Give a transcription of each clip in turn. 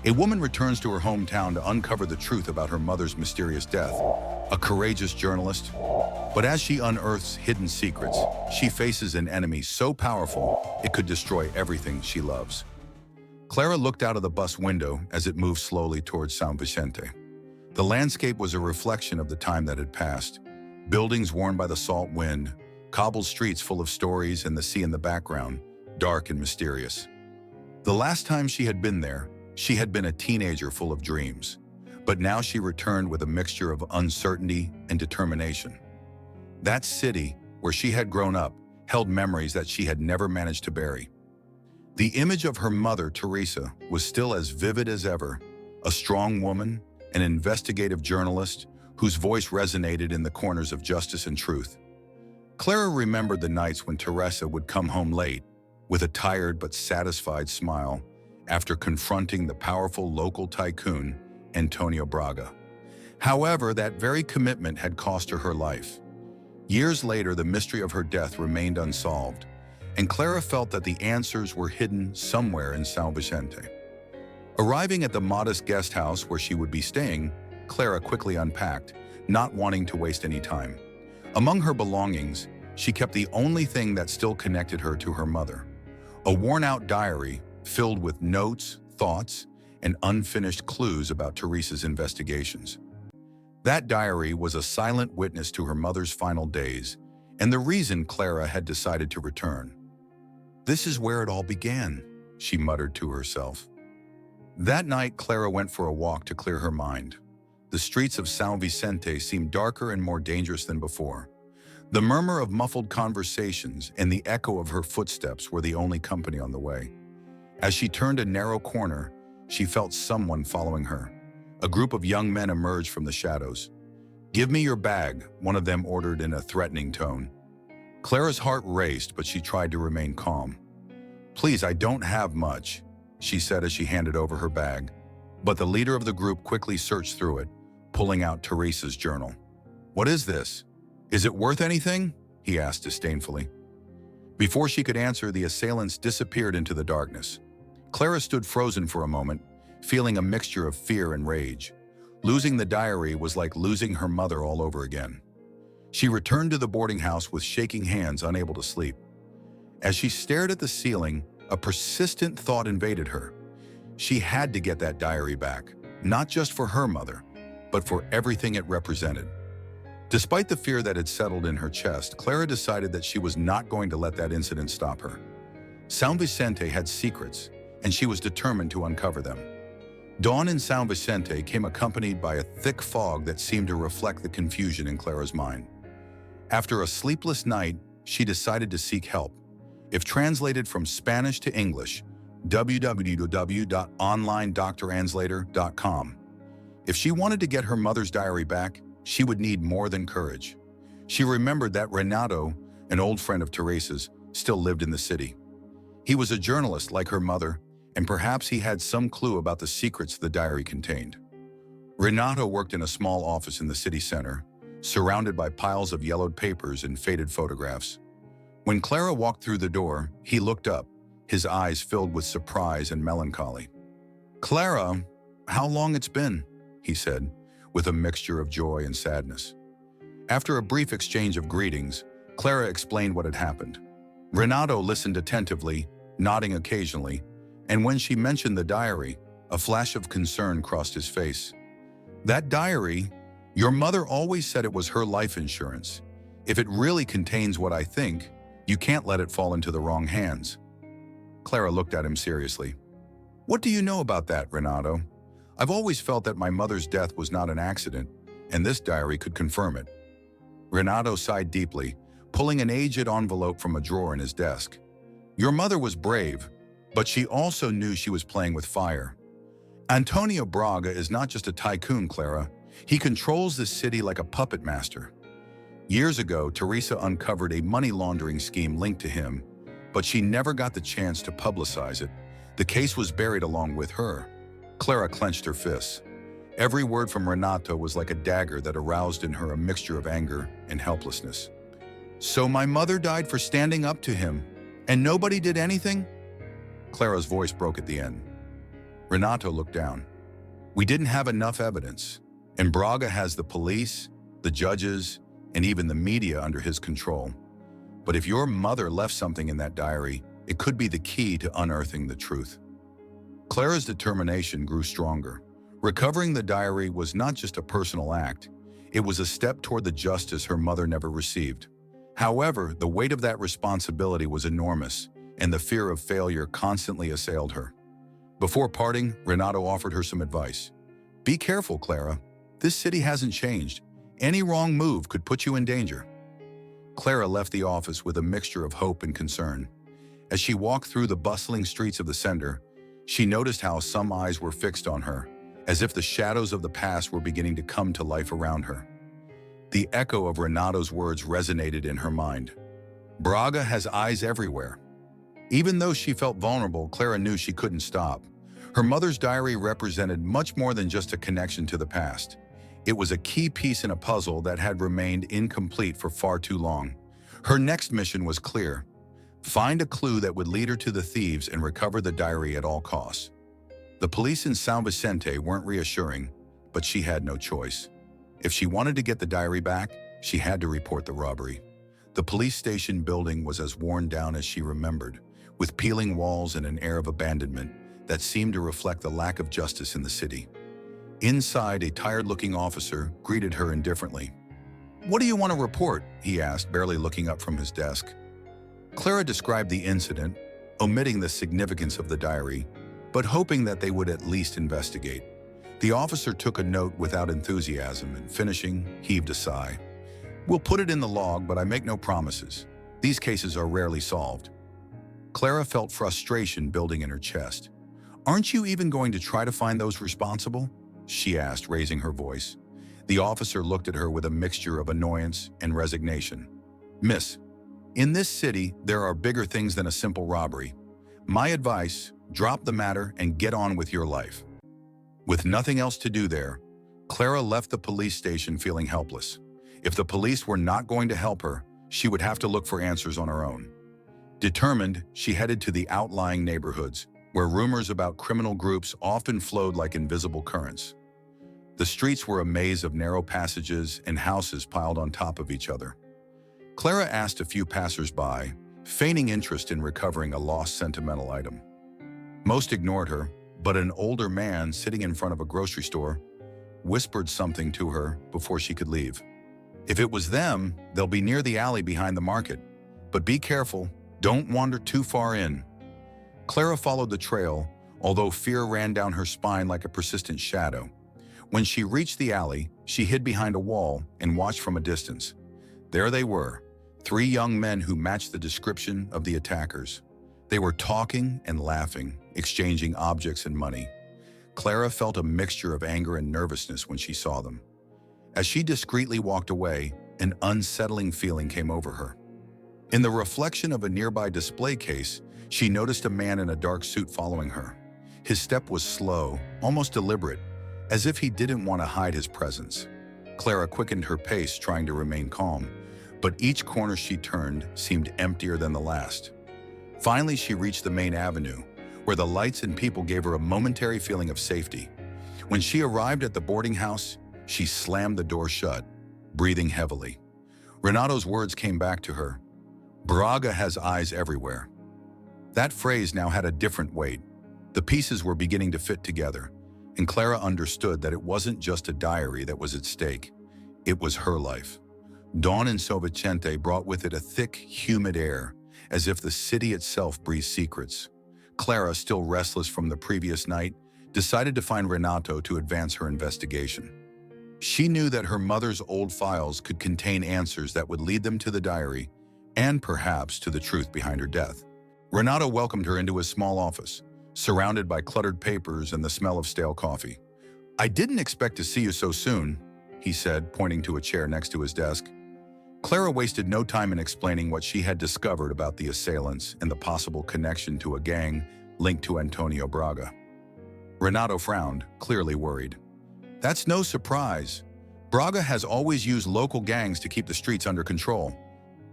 A woman returns to her hometown to uncover the truth about her mother's mysterious death. A courageous journalist. But as she unearths hidden secrets, she faces an enemy so powerful it could destroy everything she loves. Clara looked out of the bus window as it moved slowly towards San Vicente. The landscape was a reflection of the time that had passed. Buildings worn by the salt wind, cobbled streets full of stories, and the sea in the background, dark and mysterious. The last time she had been there, she had been a teenager full of dreams. But now she returned with a mixture of uncertainty and determination. That city, where she had grown up, held memories that she had never managed to bury. The image of her mother, Teresa, was still as vivid as ever, a strong woman, an investigative journalist whose voice resonated in the corners of justice and truth. Clara remembered the nights when Teresa would come home late, with a tired but satisfied smile, after confronting the powerful local tycoon, Antonio Braga. However, that very commitment had cost her her life. Years later, the mystery of her death remained unsolved, and Clara felt that the answers were hidden somewhere in San Vicente. Arriving at the modest guest house where she would be staying, Clara quickly unpacked, not wanting to waste any time. Among her belongings, she kept the only thing that still connected her to her mother, a worn-out diary filled with notes, thoughts, and unfinished clues about Teresa's investigations. That diary was a silent witness to her mother's final days, and the reason Clara had decided to return. "This is where it all began," she muttered to herself. That night, Clara went for a walk to clear her mind. The streets of San Vicente seemed darker and more dangerous than before. The murmur of muffled conversations and the echo of her footsteps were the only company on the way. As she turned a narrow corner, she felt someone following her. A group of young men emerged from the shadows. "Give me your bag," one of them ordered in a threatening tone. Clara's heart raced, but she tried to remain calm. "Please, I don't have much," she said as she handed over her bag. But the leader of the group quickly searched through it, pulling out Teresa's journal. "What is this? Is it worth anything?" he asked disdainfully. Before she could answer, the assailants disappeared into the darkness. Clara stood frozen for a moment, feeling a mixture of fear and rage. Losing the diary was like losing her mother all over again. She returned to the boarding house with shaking hands, unable to sleep. As she stared at the ceiling, a persistent thought invaded her. She had to get that diary back, not just for her mother, but for everything it represented. Despite the fear that had settled in her chest, Clara decided that she was not going to let that incident stop her. San Vicente had secrets, and she was determined to uncover them. Dawn in San Vicente came accompanied by a thick fog that seemed to reflect the confusion in Clara's mind. After a sleepless night, she decided to seek help. If translated from Spanish to English, www.onlinedoctortranslator.com. If she wanted to get her mother's diary back, she would need more than courage. She remembered that Renato, an old friend of Teresa's, still lived in the city. He was a journalist like her mother, and perhaps he had some clue about the secrets the diary contained. Renato worked in a small office in the city center, surrounded by piles of yellowed papers and faded photographs. When Clara walked through the door, he looked up, his eyes filled with surprise and melancholy. "Clara, how long it's been?" he said, with a mixture of joy and sadness. After a brief exchange of greetings, Clara explained what had happened. Renato listened attentively, nodding occasionally, and when she mentioned the diary, a flash of concern crossed his face. "That diary? Your mother always said it was her life insurance. If it really contains what I think, you can't let it fall into the wrong hands." Clara looked at him seriously. "What do you know about that, Renato? I've always felt that my mother's death was not an accident, and this diary could confirm it." Renato sighed deeply, pulling an aged envelope from a drawer in his desk. "Your mother was brave, but she also knew she was playing with fire. Antonio Braga is not just a tycoon, Clara. He controls this city like a puppet master. Years ago, Teresa uncovered a money laundering scheme linked to him, but she never got the chance to publicize it. The case was buried along with her." Clara clenched her fists. Every word from Renato was like a dagger that aroused in her a mixture of anger and helplessness. "So my mother died for standing up to him, and nobody did anything?" Clara's voice broke at the end. Renato looked down. We didn't have enough evidence, and Braga has the police, the judges, and even the media under his control. But if your mother left something in that diary, it could be the key to unearthing the truth. Clara's determination grew stronger. Recovering the diary was not just a personal act, it was a step toward the justice her mother never received. However, the weight of that responsibility was enormous, and the fear of failure constantly assailed her. Before parting, Renato offered her some advice. Be careful, Clara. This city hasn't changed. Any wrong move could put you in danger. Clara left the office with a mixture of hope and concern. As she walked through the bustling streets of the center, she noticed how some eyes were fixed on her, as if the shadows of the past were beginning to come to life around her. The echo of Renato's words resonated in her mind. Braga has eyes everywhere. Even though she felt vulnerable, Clara knew she couldn't stop. Her mother's diary represented much more than just a connection to the past. It was a key piece in a puzzle that had remained incomplete for far too long. Her next mission was clear: find a clue that would lead her to the thieves and recover the diary at all costs. The police in San Vicente weren't reassuring, but she had no choice. If she wanted to get the diary back, she had to report the robbery. The police station building was as worn down as she remembered, with peeling walls and an air of abandonment that seemed to reflect the lack of justice in the city. Inside, a tired-looking officer greeted her indifferently. "What do you want to report?" he asked, barely looking up from his desk. Clara described the incident, omitting the significance of the diary, but hoping that they would at least investigate. The officer took a note without enthusiasm and, finishing, heaved a sigh. "We'll put it in the log, but I make no promises. These cases are rarely solved." Clara felt frustration building in her chest. "Aren't you even going to try to find those responsible?" she asked, raising her voice. The officer looked at her with a mixture of annoyance and resignation. "Miss, in this city, there are bigger things than a simple robbery. My advice, drop the matter and get on with your life." With nothing else to do there, Clara left the police station feeling helpless. If the police were not going to help her, she would have to look for answers on her own. Determined, she headed to the outlying neighborhoods, where rumors about criminal groups often flowed like invisible currents. The streets were a maze of narrow passages and houses piled on top of each other. Clara asked a few passers-by, feigning interest in recovering a lost sentimental item. Most ignored her, but an older man sitting in front of a grocery store whispered something to her before she could leave. "If it was them, they'll be near the alley behind the market. But be careful, don't wander too far in." Clara followed the trail, although fear ran down her spine like a persistent shadow. When she reached the alley, she hid behind a wall and watched from a distance. There they were, 3 young men who matched the description of the attackers. They were talking and laughing, exchanging objects and money. Clara felt a mixture of anger and nervousness when she saw them. As she discreetly walked away, an unsettling feeling came over her. In the reflection of a nearby display case, she noticed a man in a dark suit following her. His step was slow, almost deliberate, as if he didn't want to hide his presence. Clara quickened her pace, trying to remain calm, but each corner she turned seemed emptier than the last. Finally, she reached the main avenue, where the lights and people gave her a momentary feeling of safety. When she arrived at the boarding house, she slammed the door shut, breathing heavily. Renato's words came back to her. "Braga has eyes everywhere." That phrase now had a different weight. The pieces were beginning to fit together, and Clara understood that it wasn't just a diary that was at stake. It was her life. Dawn in San Vicente brought with it a thick, humid air, as if the city itself breathed secrets. Clara, still restless from the previous night, decided to find Renato to advance her investigation. She knew that her mother's old files could contain answers that would lead them to the diary and perhaps to the truth behind her death. Renato welcomed her into his small office, surrounded by cluttered papers and the smell of stale coffee. "I didn't expect to see you so soon," he said, pointing to a chair next to his desk. Clara wasted no time in explaining what she had discovered about the assailants and the possible connection to a gang linked to Antonio Braga. Renato frowned, clearly worried. "That's no surprise. Braga has always used local gangs to keep the streets under control.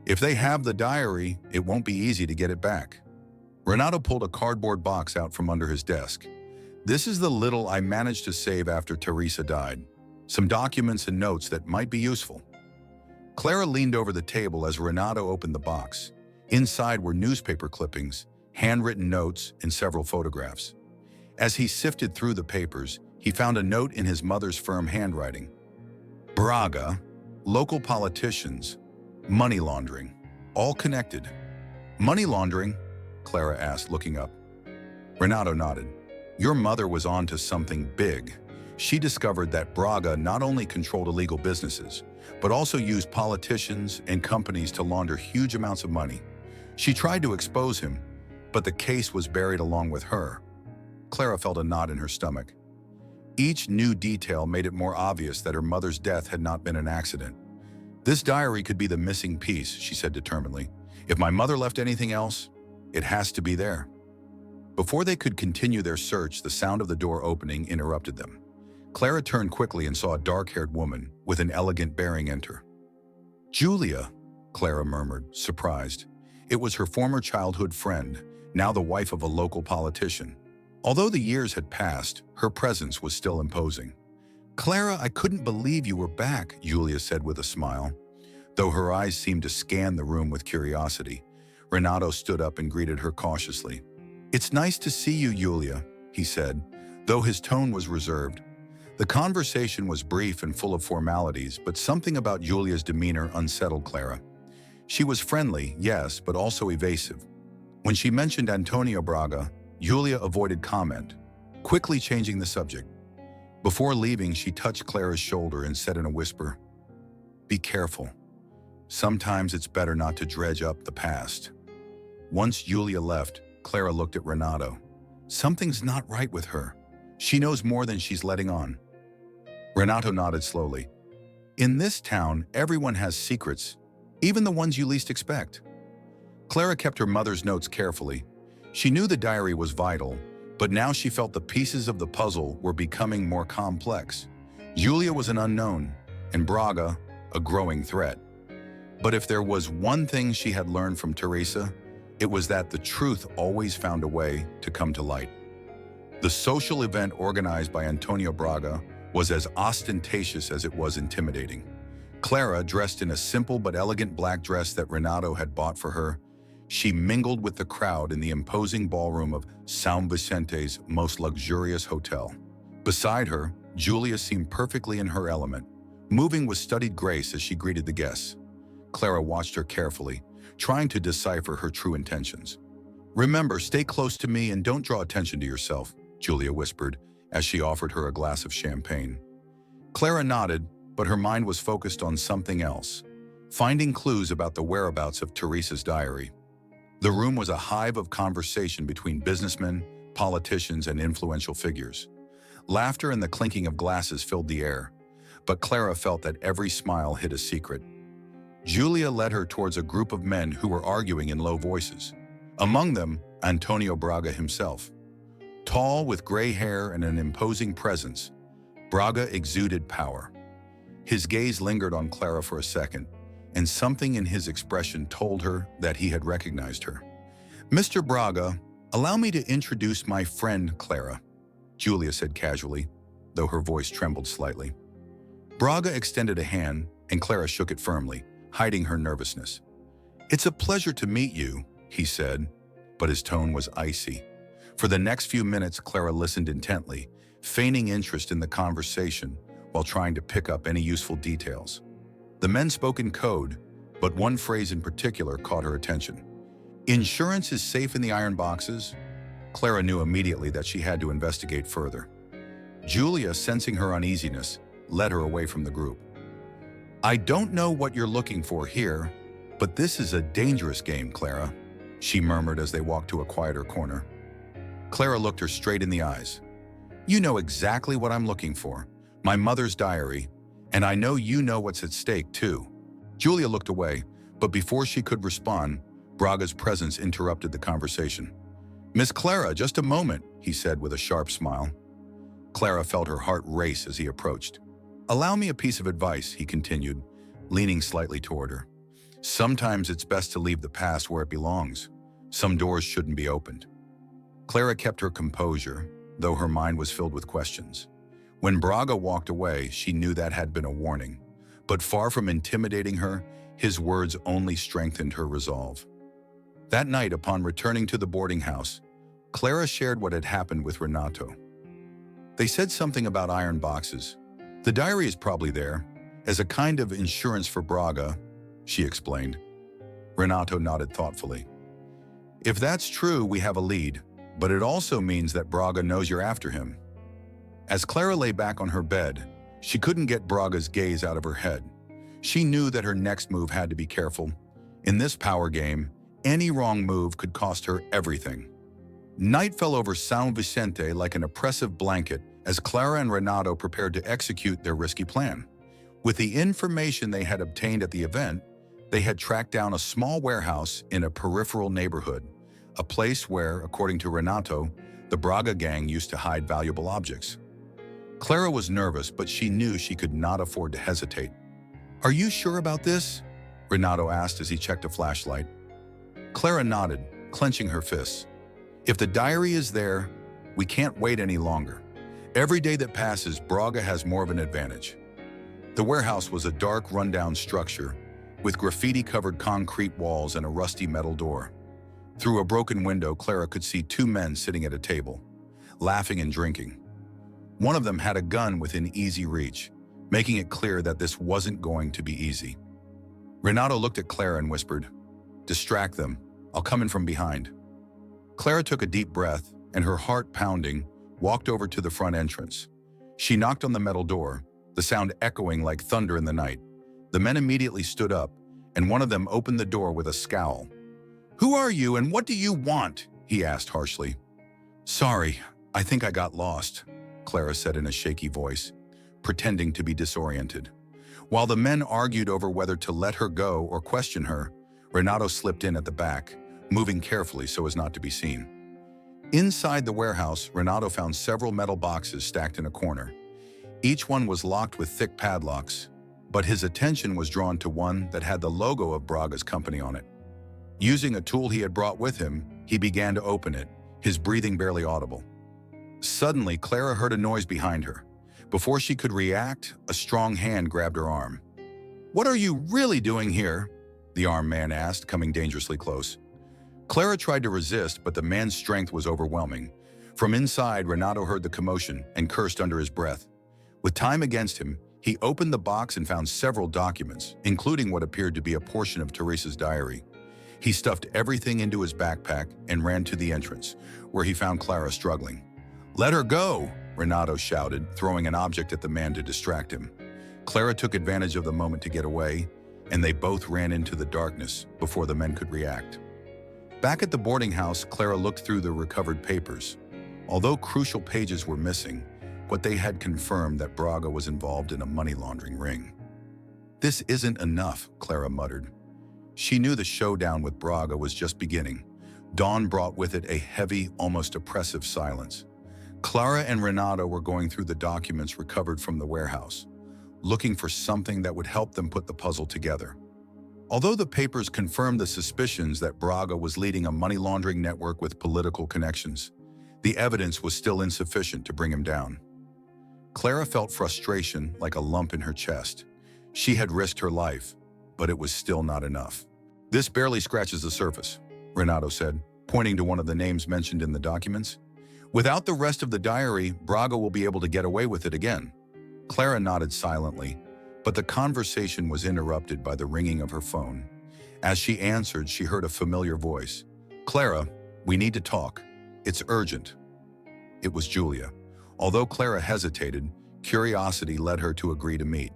If they have the diary, it won't be easy to get it back." Renato pulled a cardboard box out from under his desk. This is the little I managed to save after Teresa died. Some documents and notes that might be useful. Clara leaned over the table as Renato opened the box. Inside were newspaper clippings, handwritten notes, and several photographs. As he sifted through the papers, he found a note in his mother's firm handwriting. Braga, local politicians, money laundering, all connected. Money laundering? Clara asked, looking up. Renato nodded. Your mother was on to something big. She discovered that Braga not only controlled illegal businesses, but also used politicians and companies to launder huge amounts of money. She tried to expose him, but the case was buried along with her. Clara felt a knot in her stomach. Each new detail made it more obvious that her mother's death had not been an accident. This diary could be the missing piece, she said determinedly. If my mother left anything else, it has to be there. Before they could continue their search, the sound of the door opening interrupted them. Clara turned quickly and saw a dark-haired woman with an elegant bearing enter. Julia, Clara murmured, surprised. It was her former childhood friend, now the wife of a local politician. Although the years had passed, her presence was still imposing. Clara, I couldn't believe you were back, Julia said with a smile. Though her eyes seemed to scan the room with curiosity, Renato stood up and greeted her cautiously. It's nice to see you, Julia, he said, though his tone was reserved. The conversation was brief and full of formalities, but something about Julia's demeanor unsettled Clara. She was friendly, yes, but also evasive. When she mentioned Antonio Braga, Julia avoided comment, quickly changing the subject. Before leaving, she touched Clara's shoulder and said in a whisper, "Be careful. Sometimes it's better not to dredge up the past." Once Julia left, Clara looked at Renato. Something's not right with her. She knows more than she's letting on. Renato nodded slowly. In this town, everyone has secrets, even the ones you least expect. Clara kept her mother's notes carefully. She knew the diary was vital, but now she felt the pieces of the puzzle were becoming more complex. Julia was an unknown, and Braga, a growing threat. But if there was one thing she had learned from Teresa, it was that the truth always found a way to come to light. The social event organized by Antonio Braga was as ostentatious as it was intimidating. Clara, dressed in a simple but elegant black dress that Renato had bought for her, she mingled with the crowd in the imposing ballroom of São Vicente's most luxurious hotel. Beside her, Julia seemed perfectly in her element, moving with studied grace as she greeted the guests. Clara watched her carefully, trying to decipher her true intentions. "Remember, stay close to me and don't draw attention to yourself," Julia whispered as she offered her a glass of champagne. Clara nodded, but her mind was focused on something else, finding clues about the whereabouts of Teresa's diary. The room was a hive of conversation between businessmen, politicians, and influential figures. Laughter and the clinking of glasses filled the air, but Clara felt that every smile hid a secret. Julia led her towards a group of men who were arguing in low voices. Among them, Antonio Braga himself. Tall, with gray hair and an imposing presence, Braga exuded power. His gaze lingered on Clara for a second, and something in his expression told her that he had recognized her. "Mr. Braga, allow me to introduce my friend Clara," Julia said casually, though her voice trembled slightly. Braga extended a hand, and Clara shook it firmly, hiding her nervousness. "It's a pleasure to meet you," he said, but his tone was icy. For the next few minutes, Clara listened intently, feigning interest in the conversation while trying to pick up any useful details. The men spoke in code, but one phrase in particular caught her attention. "Insurance is safe in the iron boxes?" Clara knew immediately that she had to investigate further. Julia, sensing her uneasiness, led her away from the group. "I don't know what you're looking for here, but this is a dangerous game, Clara," she murmured as they walked to a quieter corner. Clara looked her straight in the eyes. "You know exactly what I'm looking for, my mother's diary, and I know you know what's at stake, too." Julia looked away, but before she could respond, Braga's presence interrupted the conversation. "Miss Clara, just a moment," he said with a sharp smile. Clara felt her heart race as he approached. "Allow me a piece of advice," he continued, leaning slightly toward her. "Sometimes it's best to leave the past where it belongs. Some doors shouldn't be opened." Clara kept her composure, though her mind was filled with questions. When Braga walked away, she knew that had been a warning. But far from intimidating her, his words only strengthened her resolve. That night, upon returning to the boarding house, Clara shared what had happened with Renato. They said something about iron boxes. The diary is probably there, as a kind of insurance for Braga, she explained. Renato nodded thoughtfully. If that's true, we have a lead, but it also means that Braga knows you're after him. As Clara lay back on her bed, she couldn't get Braga's gaze out of her head. She knew that her next move had to be careful. In this power game, any wrong move could cost her everything. Night fell over San Vicente like an oppressive blanket as Clara and Renato prepared to execute their risky plan. With the information they had obtained at the event, they had tracked down a small warehouse in a peripheral neighborhood, a place where, according to Renato, the Braga gang used to hide valuable objects. Clara was nervous, but she knew she could not afford to hesitate. "Are you sure about this?" Renato asked as he checked a flashlight. Clara nodded, clenching her fists. "If the diary is there, we can't wait any longer. Every day that passes, Braga has more of an advantage." The warehouse was a dark, rundown structure, with graffiti-covered concrete walls and a rusty metal door. Through a broken window, Clara could see two men sitting at a table, laughing and drinking. One of them had a gun within easy reach, making it clear that this wasn't going to be easy. Renato looked at Clara and whispered, "Distract them. I'll come in from behind." Clara took a deep breath and, her heart pounding, walked over to the front entrance. She knocked on the metal door, the sound echoing like thunder in the night. The men immediately stood up, and one of them opened the door with a scowl. "Who are you and what do you want?" he asked harshly. "Sorry, I think I got lost," Clara said in a shaky voice, pretending to be disoriented. While the men argued over whether to let her go or question her, Renato slipped in at the back, moving carefully so as not to be seen. Inside the warehouse, Renato found several metal boxes stacked in a corner. Each one was locked with thick padlocks, but his attention was drawn to one that had the logo of Braga's company on it. Using a tool he had brought with him, he began to open it, his breathing barely audible. Suddenly, Clara heard a noise behind her. Before she could react, a strong hand grabbed her arm. "What are you really doing here?" the armed man asked, coming dangerously close. Clara tried to resist, but the man's strength was overwhelming. From inside, Renato heard the commotion and cursed under his breath. With time against him, he opened the box and found several documents, including what appeared to be a portion of Teresa's diary. He stuffed everything into his backpack and ran to the entrance, where he found Clara struggling. "Let her go!" Renato shouted, throwing an object at the man to distract him. Clara took advantage of the moment to get away, and they both ran into the darkness before the men could react. Back at the boarding house, Clara looked through the recovered papers. Although crucial pages were missing, what they had confirmed that Braga was involved in a money laundering ring. "This isn't enough," Clara muttered. She knew the showdown with Braga was just beginning. Dawn brought with it a heavy, almost oppressive silence. Clara and Renato were going through the documents recovered from the warehouse, looking for something that would help them put the puzzle together. Although the papers confirmed the suspicions that Braga was leading a money laundering network with political connections, the evidence was still insufficient to bring him down. Clara felt frustration like a lump in her chest. She had risked her life, but it was still not enough. "This barely scratches the surface," Renato said, pointing to one of the names mentioned in the documents. "Without the rest of the diary, Braga will be able to get away with it again." Clara nodded silently, but the conversation was interrupted by the ringing of her phone. As she answered, she heard a familiar voice. "Clara, we need to talk. It's urgent." It was Julia. Although Clara hesitated, curiosity led her to agree to meet.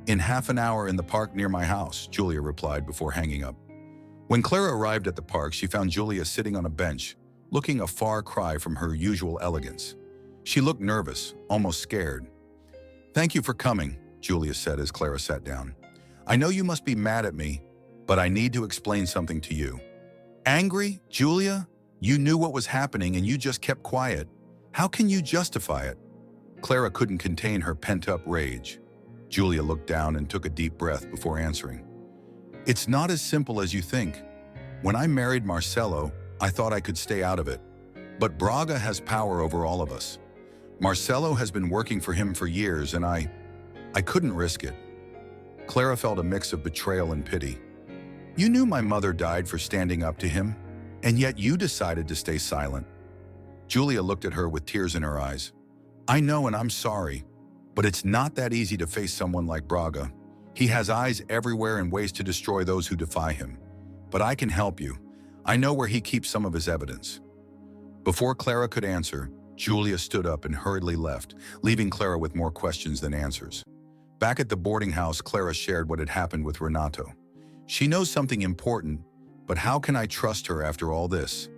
"In half an hour in the park near my house," Julia replied before hanging up. When Clara arrived at the park, she found Julia sitting on a bench, looking a far cry from her usual elegance. She looked nervous, almost scared. "Thank you for coming," Julia said as Clara sat down. "I know you must be mad at me, but I need to explain something to you." "Angry, Julia? You knew what was happening and you just kept quiet. How can you justify it?" Clara couldn't contain her pent-up rage. Julia looked down and took a deep breath before answering. "It's not as simple as you think. When I married Marcelo, I thought I could stay out of it. But Braga has power over all of us. Marcelo has been working for him for years, and I couldn't risk it. Clara felt a mix of betrayal and pity. You knew my mother died for standing up to him, and yet you decided to stay silent. Julia looked at her with tears in her eyes. I know, and I'm sorry, but it's not that easy to face someone like Braga. He has eyes everywhere and ways to destroy those who defy him. But I can help you. I know where he keeps some of his evidence. Before Clara could answer, Julia stood up and hurriedly left, leaving Clara with more questions than answers. Back at the boarding house, Clara shared what had happened with Renato. She knows something important, but how can I trust her after all this?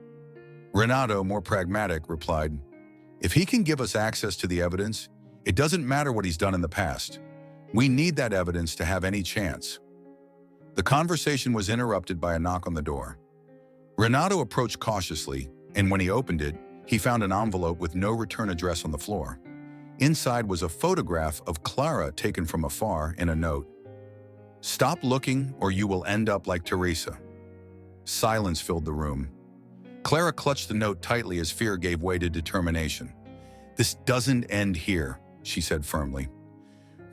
Renato, more pragmatic, replied, if he can give us access to the evidence, it doesn't matter what he's done in the past. We need that evidence to have any chance. The conversation was interrupted by a knock on the door. Renato approached cautiously, and when he opened it, he found an envelope with no return address on the floor. Inside was a photograph of Clara taken from afar in a note. Stop looking or you will end up like Teresa. Silence filled the room. Clara clutched the note tightly as fear gave way to determination. This doesn't end here, she said firmly.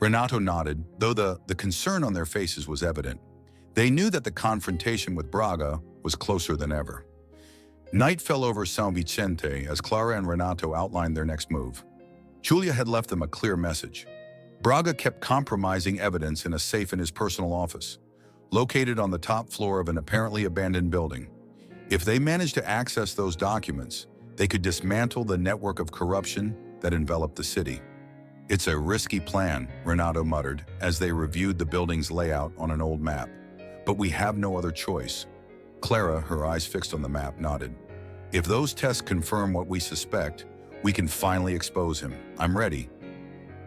Renato nodded, though the concern on their faces was evident. They knew that the confrontation with Braga was closer than ever. Night fell over San Vicente as Clara and Renato outlined their next move. Julia had left them a clear message. Braga kept compromising evidence in a safe in his personal office, located on the top floor of an apparently abandoned building. If they managed to access those documents, they could dismantle the network of corruption that enveloped the city. It's a risky plan, Renato muttered as they reviewed the building's layout on an old map. But we have no other choice. Clara, her eyes fixed on the map, nodded. If those tests confirm what we suspect, we can finally expose him. I'm ready.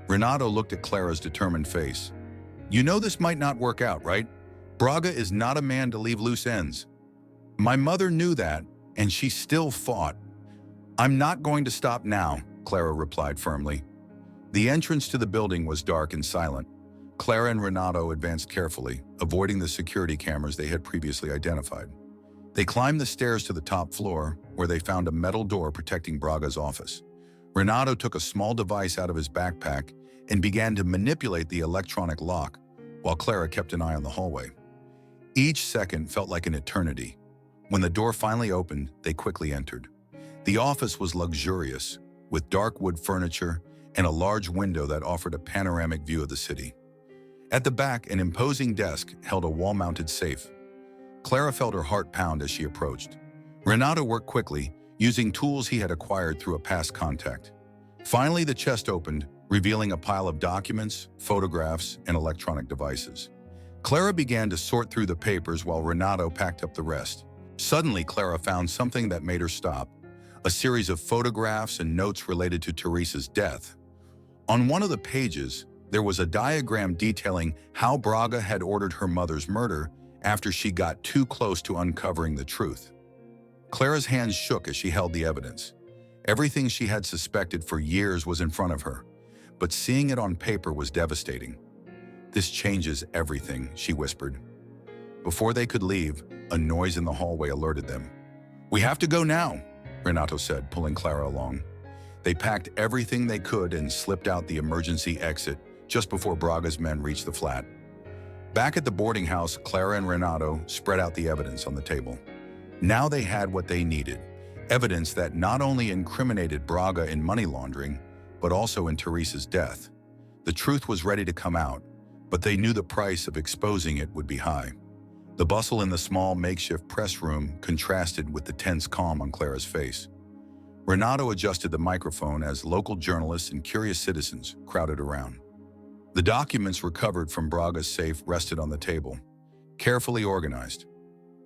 Renato looked at Clara's determined face. You know this might not work out, right? Braga is not a man to leave loose ends. My mother knew that, and she still fought. I'm not going to stop now, Clara replied firmly. The entrance to the building was dark and silent. Clara and Renato advanced carefully, avoiding the security cameras they had previously identified. They climbed the stairs to the top floor, where they found a metal door protecting Braga's office. Renato took a small device out of his backpack and began to manipulate the electronic lock, while Clara kept an eye on the hallway. Each second felt like an eternity. When the door finally opened, they quickly entered. The office was luxurious, with dark wood furniture and a large window that offered a panoramic view of the city. At the back, an imposing desk held a wall-mounted safe. Clara felt her heart pound as she approached. Renato worked quickly, using tools he had acquired through a past contact. Finally, the chest opened, revealing a pile of documents, photographs, and electronic devices. Clara began to sort through the papers while Renato packed up the rest. Suddenly, Clara found something that made her stop: a series of photographs and notes related to Teresa's death. On one of the pages, there was a diagram detailing how Braga had ordered her mother's murder after she got too close to uncovering the truth. Clara's hands shook as she held the evidence. Everything she had suspected for years was in front of her, but seeing it on paper was devastating. This changes everything, she whispered. Before they could leave, a noise in the hallway alerted them. We have to go now, Renato said, pulling Clara along. They packed everything they could and slipped out the emergency exit just before Braga's men reached the flat. Back at the boarding house, Clara and Renato spread out the evidence on the table. Now they had what they needed, evidence that not only incriminated Braga in money laundering, but also in Teresa's death. The truth was ready to come out, but they knew the price of exposing it would be high. The bustle in the small makeshift press room contrasted with the tense calm on Clara's face. Renato adjusted the microphone as local journalists and curious citizens crowded around. The documents recovered from Braga's safe rested on the table, carefully organized.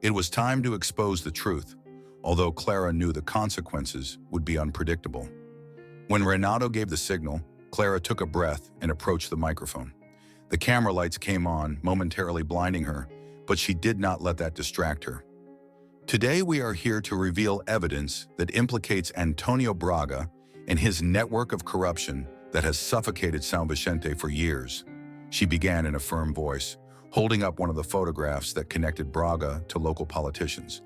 It was time to expose the truth, although Clara knew the consequences would be unpredictable. When Renato gave the signal, Clara took a breath and approached the microphone. The camera lights came on, momentarily blinding her, but she did not let that distract her. Today we are here to reveal evidence that implicates Antonio Braga and his network of corruption that has suffocated San Vicente for years. She began in a firm voice, holding up one of the photographs that connected Braga to local politicians.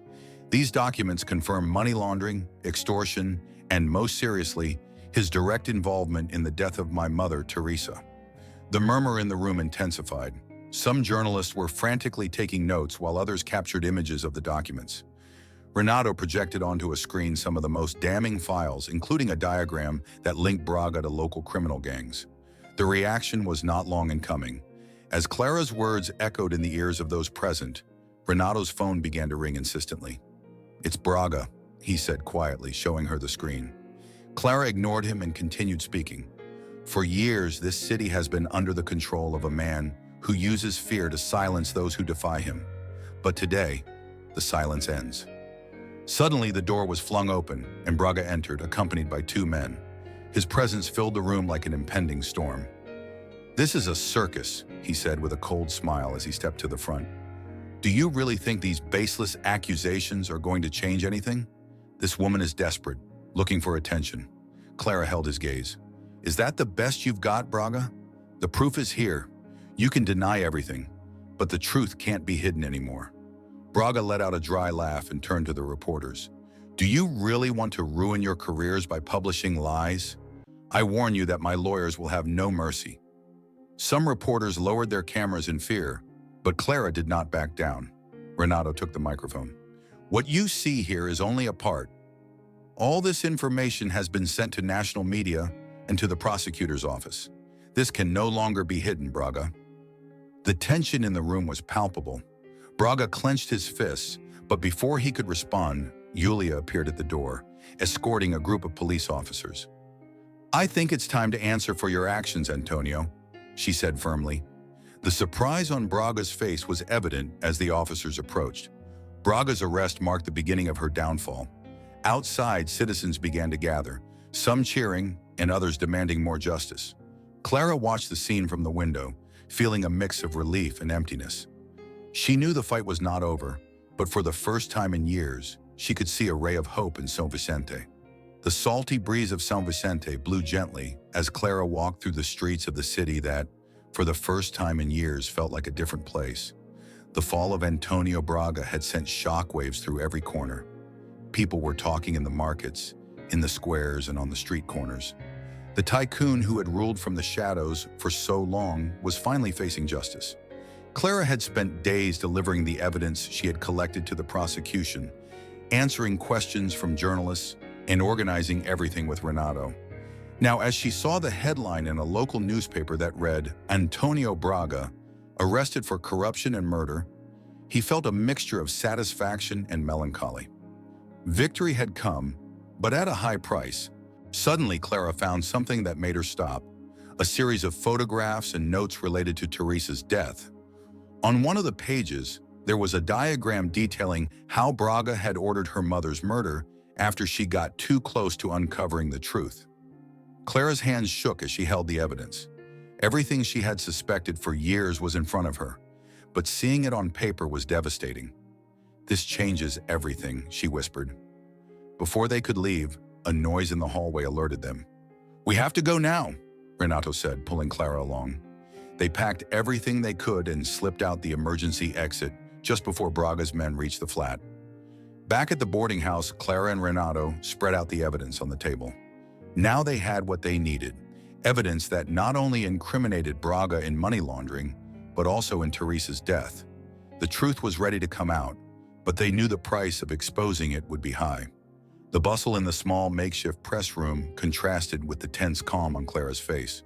These documents confirm money laundering, extortion, and most seriously, his direct involvement in the death of my mother, Teresa. The murmur in the room intensified. Some journalists were frantically taking notes while others captured images of the documents. Renato projected onto a screen some of the most damning files, including a diagram that linked Braga to local criminal gangs. The reaction was not long in coming. As Clara's words echoed in the ears of those present, Renato's phone began to ring insistently. "It's Braga," he said quietly, showing her the screen. Clara ignored him and continued speaking. "For years, this city has been under the control of a man who uses fear to silence those who defy him. But today, the silence ends." Suddenly, the door was flung open, and Braga entered, accompanied by two men. His presence filled the room like an impending storm. "This is a circus," he said with a cold smile as he stepped to the front. "Do you really think these baseless accusations are going to change anything? This woman is desperate, looking for attention." Clara held his gaze. "Is that the best you've got, Braga? The proof is here. You can deny everything, but the truth can't be hidden anymore." Braga let out a dry laugh and turned to the reporters. "Do you really want to ruin your careers by publishing lies? I warn you that my lawyers will have no mercy." Some reporters lowered their cameras in fear, but Clara did not back down. Renato took the microphone. "What you see here is only a part. All this information has been sent to national media and to the prosecutor's office. This can no longer be hidden, Braga." The tension in the room was palpable. Braga clenched his fists, but before he could respond, Yulia appeared at the door, escorting a group of police officers. "I think it's time to answer for your actions, Antonio," she said firmly. The surprise on Braga's face was evident as the officers approached. Braga's arrest marked the beginning of her downfall. Outside, citizens began to gather, some cheering and others demanding more justice. Clara watched the scene from the window, feeling a mix of relief and emptiness. She knew the fight was not over, but for the first time in years, she could see a ray of hope in São Vicente. The salty breeze of São Vicente blew gently as Clara walked through the streets of the city that, for the first time in years, felt like a different place. The fall of Antonio Braga had sent shockwaves through every corner. People were talking in the markets, in the squares, and on the street corners. The tycoon who had ruled from the shadows for so long was finally facing justice. Clara had spent days delivering the evidence she had collected to the prosecution, answering questions from journalists, and organizing everything with Renato. Now, as she saw the headline in a local newspaper that read, "Antonio Braga, arrested for corruption and murder," he felt a mixture of satisfaction and melancholy. Victory had come, but at a high price. Suddenly, Clara found something that made her stop, a series of photographs and notes related to Teresa's death. On one of the pages, there was a diagram detailing how Braga had ordered her mother's murder after she got too close to uncovering the truth. Clara's hands shook as she held the evidence. Everything she had suspected for years was in front of her, but seeing it on paper was devastating. "This changes everything," she whispered. Before they could leave, a noise in the hallway alerted them. "We have to go now," Renato said, pulling Clara along. They packed everything they could and slipped out the emergency exit just before Braga's men reached the flat. Back at the boarding house, Clara and Renato spread out the evidence on the table. Now they had what they needed, evidence that not only incriminated Braga in money laundering, but also in Teresa's death. The truth was ready to come out, but they knew the price of exposing it would be high. The bustle in the small makeshift press room contrasted with the tense calm on Clara's face.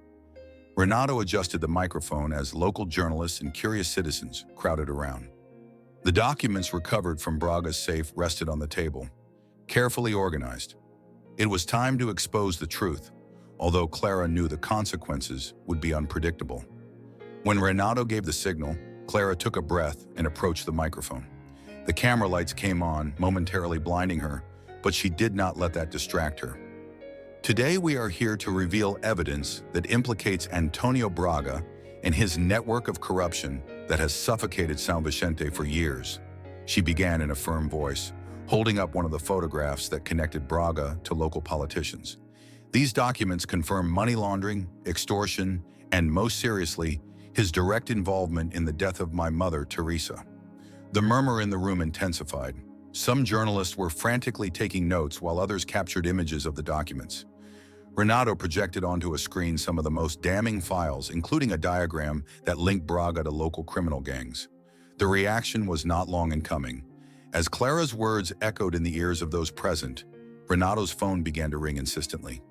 Renato adjusted the microphone as local journalists and curious citizens crowded around. The documents recovered from Braga's safe rested on the table, carefully organized. It was time to expose the truth, although Clara knew the consequences would be unpredictable. When Renato gave the signal, Clara took a breath and approached the microphone. The camera lights came on, momentarily blinding her, but she did not let that distract her. "Today we are here to reveal evidence that implicates Antonio Braga and his network of corruption that has suffocated São Vicente for years," she began in a firm voice, holding up one of the photographs that connected Braga to local politicians. "These documents confirm money laundering, extortion, and most seriously, his direct involvement in the death of my mother, Teresa." The murmur in the room intensified. Some journalists were frantically taking notes while others captured images of the documents. Renato projected onto a screen some of the most damning files, including a diagram that linked Braga to local criminal gangs. The reaction was not long in coming. As Clara's words echoed in the ears of those present, Renato's phone began to ring insistently.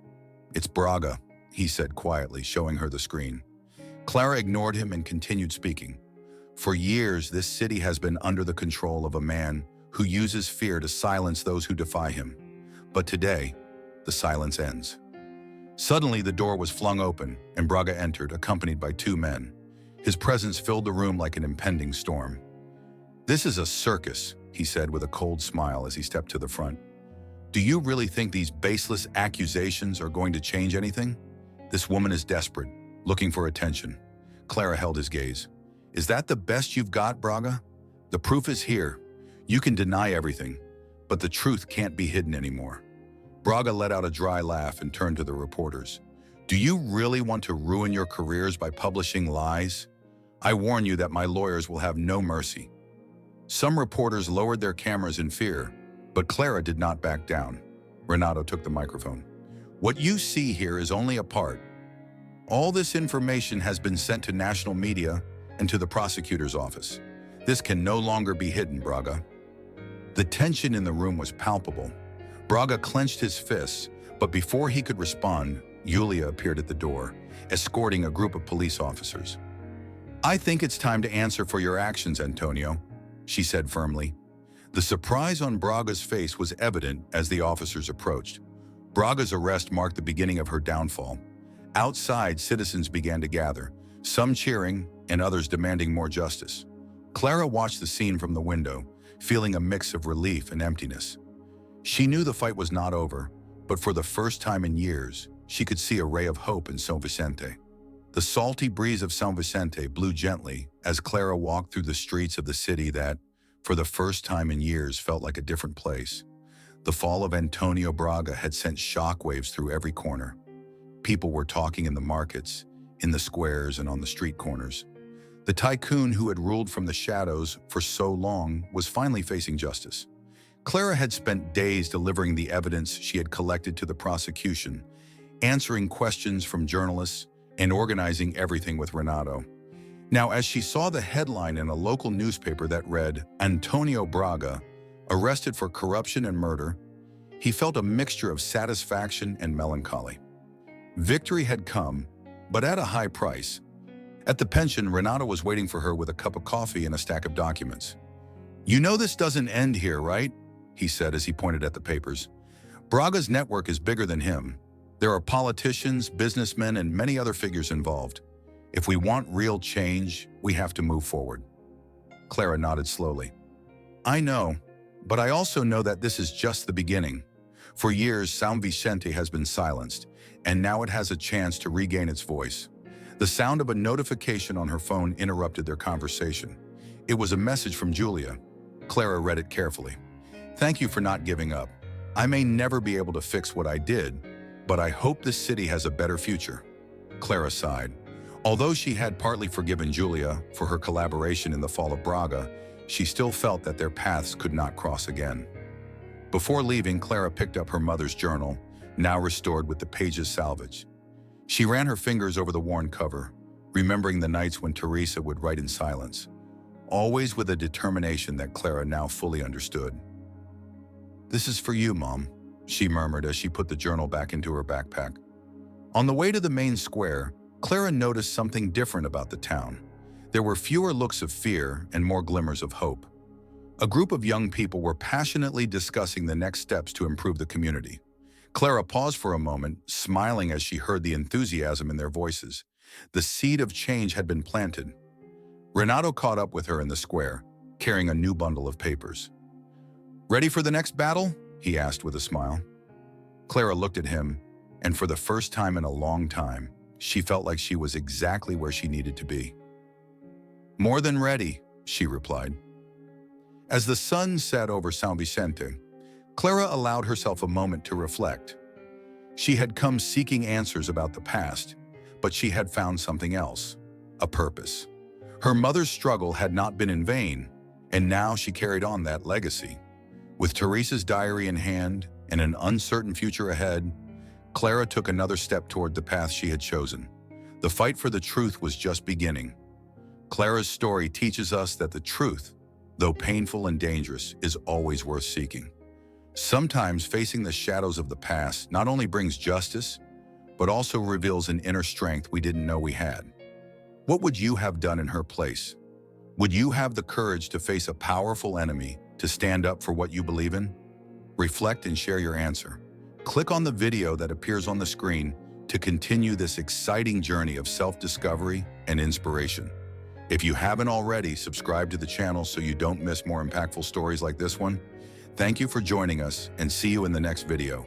"It's Braga," he said quietly, showing her the screen. Clara ignored him and continued speaking. "For years, this city has been under the control of a man who uses fear to silence those who defy him. But today, the silence ends." Suddenly, the door was flung open, and Braga entered, accompanied by two men. His presence filled the room like an impending storm. "This is a circus," he said with a cold smile as he stepped to the front. "Do you really think these baseless accusations are going to change anything? This woman is desperate, looking for attention." Clara held his gaze. "Is that the best you've got, Braga? The proof is here. You can deny everything, but the truth can't be hidden anymore." Braga let out a dry laugh and turned to the reporters. "Do you really want to ruin your careers by publishing lies? I warn you that my lawyers will have no mercy." Some reporters lowered their cameras in fear, but Clara did not back down. Renato took the microphone. "What you see here is only a part. All this information has been sent to national media and to the prosecutor's office. This can no longer be hidden, Braga." The tension in the room was palpable. Braga clenched his fists, but before he could respond, Yulia appeared at the door, escorting a group of police officers. "I think it's time to answer for your actions, Antonio," she said firmly. The surprise on Braga's face was evident as the officers approached. Braga's arrest marked the beginning of her downfall. Outside, citizens began to gather, some cheering and others demanding more justice. Clara watched the scene from the window, feeling a mix of relief and emptiness. She knew the fight was not over, but for the first time in years, she could see a ray of hope in São Vicente. The salty breeze of São Vicente blew gently as Clara walked through the streets of the city that, for the first time in years, felt like a different place. The fall of Antonio Braga had sent shockwaves through every corner. People were talking in the markets, in the squares, and on the street corners. The tycoon who had ruled from the shadows for so long was finally facing justice. Clara had spent days delivering the evidence she had collected to the prosecution, answering questions from journalists, and organizing everything with Renato. Now, as she saw the headline in a local newspaper that read, "Antonio Braga, arrested for corruption and murder," he felt a mixture of satisfaction and melancholy. Victory had come, but at a high price. At the pension, Renato was waiting for her with a cup of coffee and a stack of documents. "You know this doesn't end here, right?" he said as he pointed at the papers. "Braga's network is bigger than him. There are politicians, businessmen, and many other figures involved. If we want real change, we have to move forward." Clara nodded slowly. "I know, but I also know that this is just the beginning. For years, São Vicente has been silenced, and now it has a chance to regain its voice." The sound of a notification on her phone interrupted their conversation. It was a message from Julia. Clara read it carefully. "Thank you for not giving up. I may never be able to fix what I did, but I hope this city has a better future." Clara sighed. Although she had partly forgiven Julia for her collaboration in the fall of Braga, she still felt that their paths could not cross again. Before leaving, Clara picked up her mother's journal, now restored with the pages salvaged. She ran her fingers over the worn cover, remembering the nights when Teresa would write in silence, always with a determination that Clara now fully understood. "This is for you, Mom," she murmured as she put the journal back into her backpack. On the way to the main square, Clara noticed something different about the town. There were fewer looks of fear and more glimmers of hope. A group of young people were passionately discussing the next steps to improve the community. Clara paused for a moment, smiling as she heard the enthusiasm in their voices. The seed of change had been planted. Renato caught up with her in the square, carrying a new bundle of papers. "Ready for the next battle?" he asked with a smile. Clara looked at him, and for the first time in a long time, she felt like she was exactly where she needed to be. "More than ready," she replied. As the sun set over São Vicente, Clara allowed herself a moment to reflect. She had come seeking answers about the past, but she had found something else, a purpose. Her mother's struggle had not been in vain, and now she carried on that legacy. With Teresa's diary in hand and an uncertain future ahead, Clara took another step toward the path she had chosen. The fight for the truth was just beginning. Clara's story teaches us that the truth, though painful and dangerous, is always worth seeking. Sometimes facing the shadows of the past not only brings justice, but also reveals an inner strength we didn't know we had. What would you have done in her place? Would you have the courage to face a powerful enemy, to stand up for what you believe in? Reflect and share your answer. Click on the video that appears on the screen to continue this exciting journey of self-discovery and inspiration. If you haven't already, subscribe to the channel so you don't miss more impactful stories like this one. Thank you for joining us, and see you in the next video.